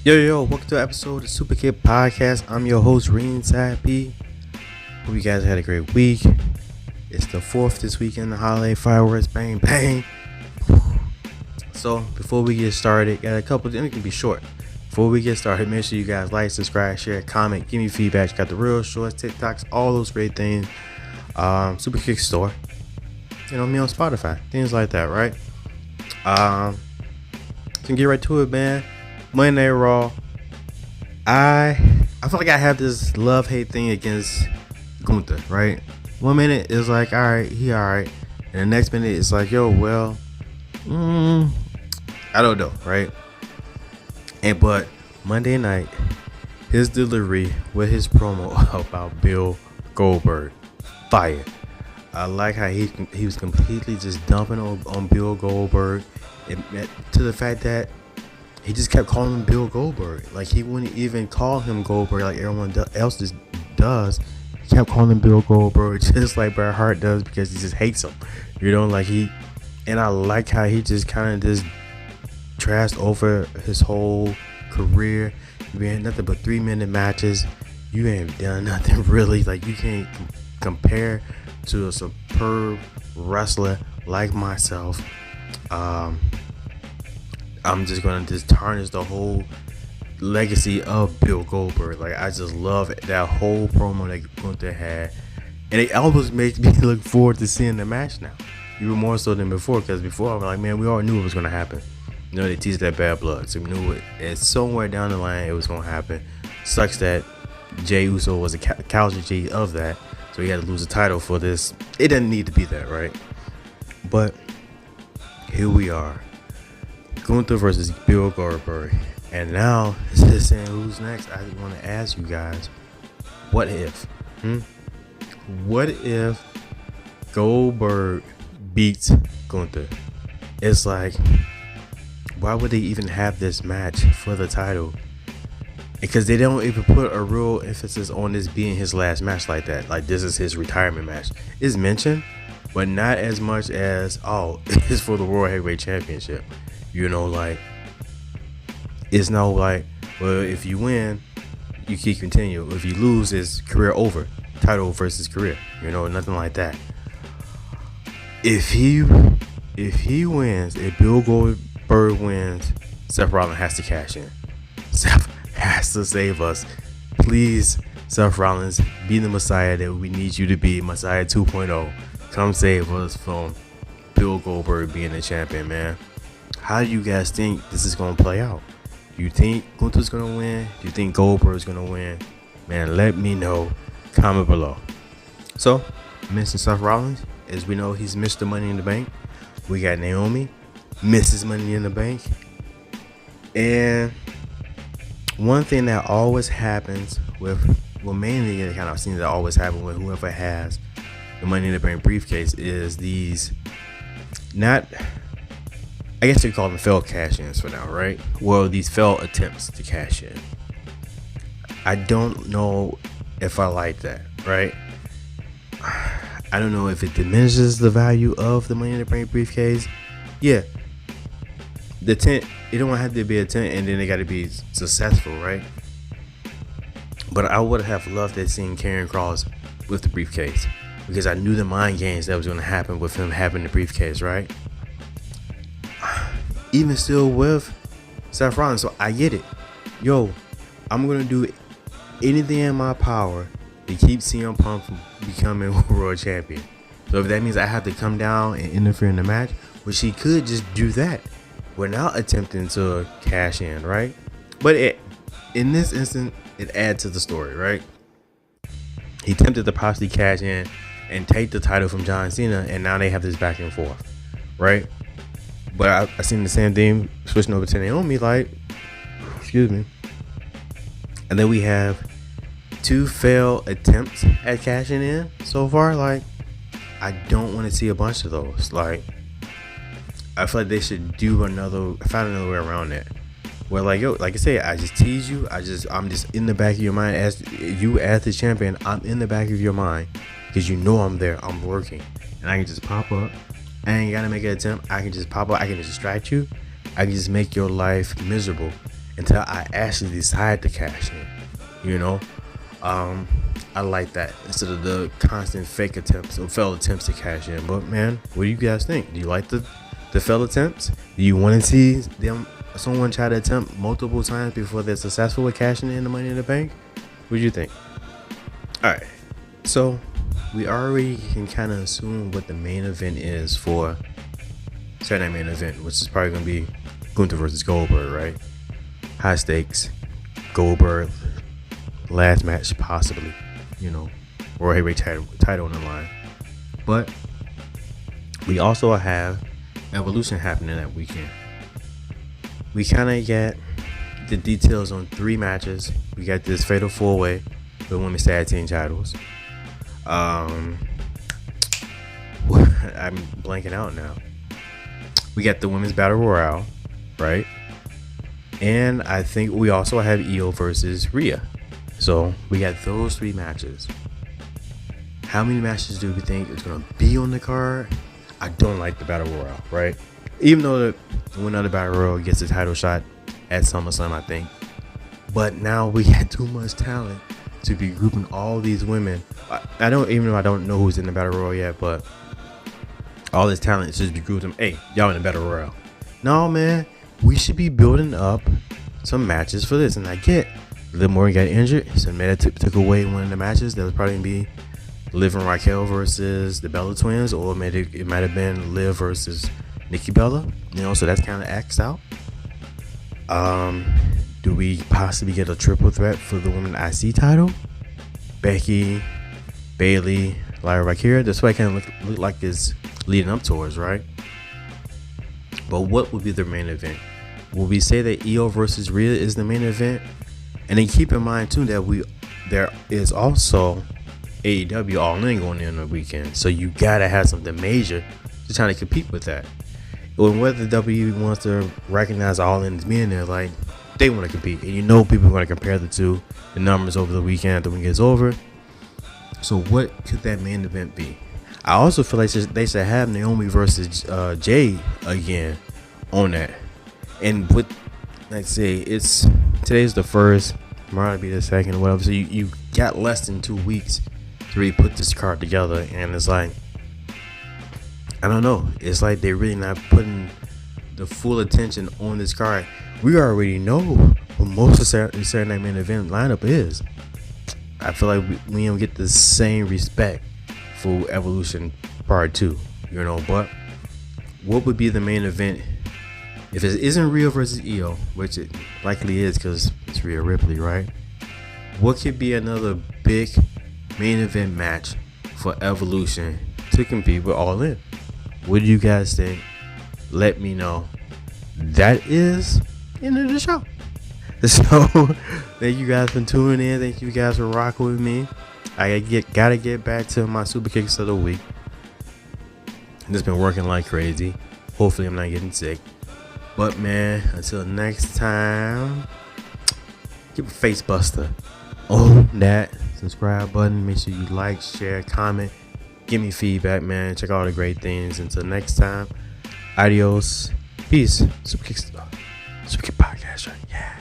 Yo, welcome to an episode of Superkick Podcast. I'm your host, Ringside P. Hope you guys had a great week. It's the 4th this weekend, the holiday fireworks, bang, bang. So, before we get started, got a couple, and it can be short. Before we get started, make sure you guys like, subscribe, share, comment, give me feedback. You got the real shorts, TikToks, all those great things. Superkick store. Me on Spotify, things like that, right? So get right to it, man. Monday Night Raw. I feel like I have this love-hate thing against Gunther, right? 1 minute it's like, alright, he alright. And the next minute it's like, yo, well, I don't know, right? But Monday night, his delivery with his promo about Bill Goldberg, fire. I like how he was completely just dumping on Bill Goldberg, to the fact that he just kept calling him Bill Goldberg. Like, he wouldn't even call him Goldberg like everyone else just does. He kept calling him Bill Goldberg just like Bret Hart does, because he just hates him. And I like how he just kind of just trashed over his whole career. You ain't nothing but 3-minute matches. You ain't done nothing really. Like, you can't compare to a superb wrestler like myself. I'm just gonna tarnish the whole legacy of Bill Goldberg. Like, I just love that whole promo that Gunther had, and it almost makes me look forward to seeing the match now, even more so than before. Because before I was like, man, we all knew it was gonna happen. They teased that bad blood, so we knew it. And somewhere down the line, it was gonna happen. Sucks that Jey Uso was a casualty of that, so he had to lose the title for this. It didn't need to be that, right? But here we are. Gunther versus Bill Goldberg. And now, instead of saying who's next, I want to ask you guys, what if? What if Goldberg beats Gunther? It's like, why would they even have this match for the title? Because they don't even put a real emphasis on this being his last match like that. Like, this is his retirement match. It's mentioned, but not as much as, it's for the World Heavyweight Championship. Like, it's no like, well, if you win, you keep continue. If you lose, it's career over. Title versus career. Nothing like that. If he wins, if Bill Goldberg wins, Seth Rollins has to cash in. Seth has to save us. Please, Seth Rollins, be the Messiah that we need you to be. Messiah 2.0. Come save us from Bill Goldberg being the champion, man. How do you guys think this is going to play out? Do you think Gunther's going to win? Do you think Goldberg's going to win? Man, let me know. Comment below. So, mention Seth Rollins. As we know, he's Mr. Money in the Bank. We got Naomi, Mrs. Money in the Bank. And one thing that always happens mainly it kind of seems to always happen with whoever has the Money in the Bank briefcase is these, I guess you call them failed cash-ins for now, right? Well, these failed attempts to cash in. I don't know if I like that, right? I don't know if it diminishes the value of the Money in the Bank briefcase. Yeah, the tent, it don't have to be a tent and then they got to be successful, right? But I would have loved to see Karrion Kross with the briefcase, because I knew the mind games that was going to happen with him having the briefcase, right? Even still with Seth Rollins, so I get it. I'm going to do anything in my power to keep CM Punk from becoming world champion. So if that means I have to come down and interfere in the match, which he could just do that without attempting to cash in, right? But in this instant, it adds to the story, right? He attempted to possibly cash in and take the title from John Cena, and now they have this back and forth, right? But I seen the same thing switching over to Naomi, excuse me. And then we have 2 failed attempts at cashing in so far. Like, I don't want to see a bunch of those. Like, I feel like they should find another way around that. Where like I say, I just tease you. I'm just in the back of your mind as the champion. I'm in the back of your mind because I'm there. I'm working, and I can just pop up. I ain't gotta make an attempt. I can just pop up. I can just distract you. I can just make your life miserable. until I actually decide to cash in. You know, I like that instead of the constant fake attempts or failed attempts to cash in. But man, what do you guys think? Do you like the failed attempts? Do you want to see someone try to attempt multiple times before they're successful with cashing in the Money in the Bank? What do you think? All right, so we already can kind of assume what the main event is for Saturday Night Main Event, which is probably going to be Gunther versus Goldberg, right? High stakes, Goldberg, last match possibly, or heavyweight title on the line. But we also have Evolution happening that weekend. We kind of get the details on 3 matches. We got this fatal 4-way with women's tag team titles. I'm blanking out now. We got the women's battle royale, right? And I think we also have Io versus Rhea. So we got those 3 matches. How many matches do we think is going to be on the card? I don't like the battle royale, right? Even though the winner of the battle royale gets a title shot at SummerSlam, I think. But now we got too much talent to be grouping all these women. I don't know who's in the battle royale yet, but all this talent is just be grouped them. Hey, y'all in the battle royale. No, man, we should be building up some matches for this. And I get Liv Morgan got injured, so Meta took away one of the matches. That was probably gonna be Liv and Raquel versus the Bella Twins, or it might have been Liv versus Nikki Bella. So that's kind of axed out. Do we possibly get a triple threat for the women IC title? Becky, Bayley, Lyra Valkyria. That's what it kind of look like is leading up towards, right? But what would be the main event? Will we say that Io versus Rhea is the main event? And then keep in mind too that there is also AEW All In going in on the weekend, so you gotta have something major to try to compete with that. And whether WWE wants to recognize All In as being there, like they want to compete, and people are going to compare the two, the numbers over the weekend after the weekend is over. So what could that main event be? I also feel like they should have Naomi versus Jay again on that. And with, like say, today's the 1st, tomorrow will be the 2nd, whatever. So you got less than 2 weeks to really put this card together, and it's like, I don't know. It's like they're really not putting the full attention on this card. We already know what most of the Saturday Night Main Event lineup is. I feel like we don't get the same respect for Evolution Part 2, But what would be the main event if it isn't Rhea versus Io, which it likely is because it's Rhea Ripley, right? What could be another big main event match for Evolution to compete with All In? What do you guys think? Let me know. That is the end of the show. So thank you guys for tuning in. Thank you guys for rocking with me. I gotta get back to my super kicks of the week. Just been working like crazy. Hopefully I'm not getting sick. But man, until next time, give a face buster on that subscribe button. Make sure you like, share, comment, give me feedback, man. Check out all the great things. Until next time, adios, peace. Superkick Podcast, right? Yeah.